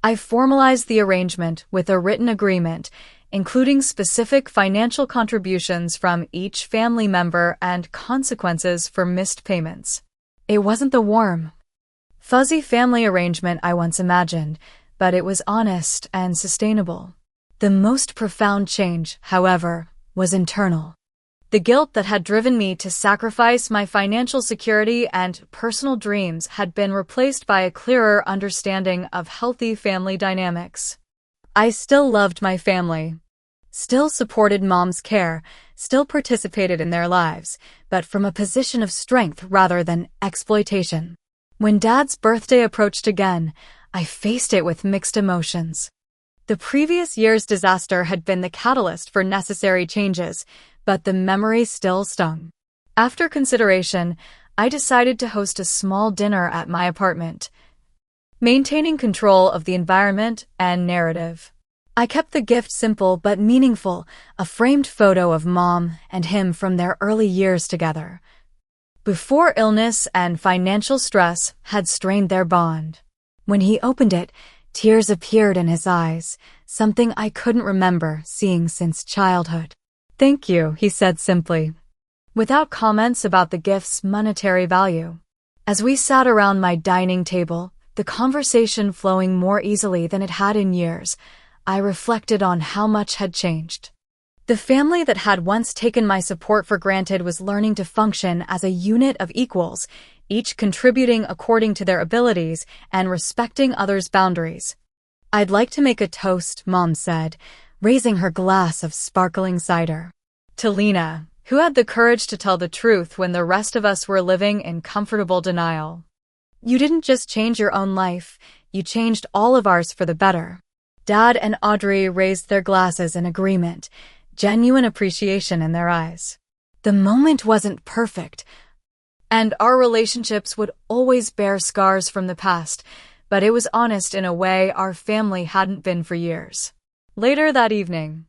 I formalized the arrangement with a written agreement, including specific financial contributions from each family member and consequences for missed payments. It wasn't the warm, fuzzy family arrangement I once imagined, but it was honest and sustainable. The most profound change, however, was internal. The guilt that had driven me to sacrifice my financial security and personal dreams had been replaced by a clearer understanding of healthy family dynamics. I still loved my family, still supported Mom's care, still participated in their lives, but from a position of strength rather than exploitation. When Dad's birthday approached again, I faced it with mixed emotions. The previous year's disaster had been the catalyst for necessary changes, but the memory still stung. After consideration, I decided to host a small dinner at my apartment, maintaining control of the environment and narrative. I kept the gift simple but meaningful, a framed photo of Mom and him from their early years together, before illness and financial stress had strained their bond. When he opened it, tears appeared in his eyes, something I couldn't remember seeing since childhood. "Thank you," he said simply, without comments about the gift's monetary value. As we sat around my dining table, the conversation flowing more easily than it had in years, I reflected on how much had changed. The family that had once taken my support for granted was learning to function as a unit of equals, each contributing according to their abilities and respecting others' boundaries. "I'd like to make a toast," Mom said, raising her glass of sparkling cider. "To Lena, who had the courage to tell the truth when the rest of us were living in comfortable denial. You didn't just change your own life, you changed all of ours for the better." Dad and Audrey raised their glasses in agreement, genuine appreciation in their eyes. The moment wasn't perfect, and our relationships would always bear scars from the past, but it was honest in a way our family hadn't been for years. Later that evening,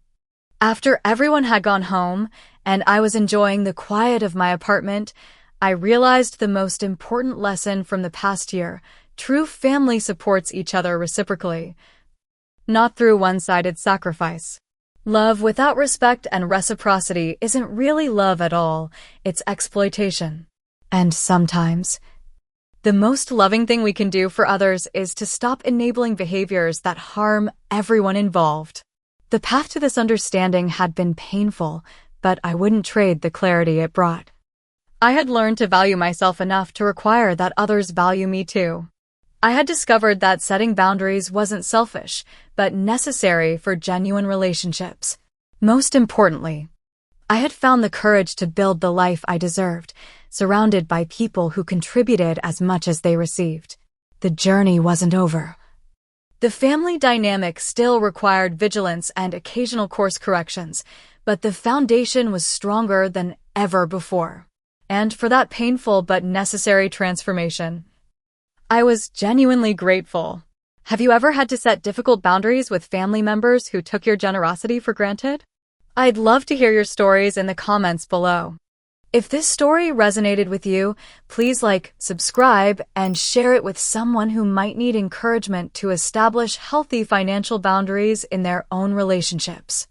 after everyone had gone home and I was enjoying the quiet of my apartment, I realized the most important lesson from the past year: true family supports each other reciprocally, not through one-sided sacrifice. Love without respect and reciprocity isn't really love at all, it's exploitation. And sometimes, the most loving thing we can do for others is to stop enabling behaviors that harm everyone involved. The path to this understanding had been painful, but I wouldn't trade the clarity it brought. I had learned to value myself enough to require that others value me too. I had discovered that setting boundaries wasn't selfish, but necessary for genuine relationships. Most importantly, I had found the courage to build the life I deserved, surrounded by people who contributed as much as they received. The journey wasn't over. The family dynamic still required vigilance and occasional course corrections, but the foundation was stronger than ever before. And for that painful but necessary transformation, I was genuinely grateful. Have you ever had to set difficult boundaries with family members who took your generosity for granted? I'd love to hear your stories in the comments below. If this story resonated with you, please like, subscribe, and share it with someone who might need encouragement to establish healthy financial boundaries in their own relationships.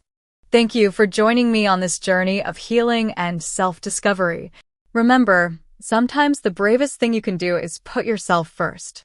Thank you for joining me on this journey of healing and self-discovery. Remember, sometimes the bravest thing you can do is put yourself first.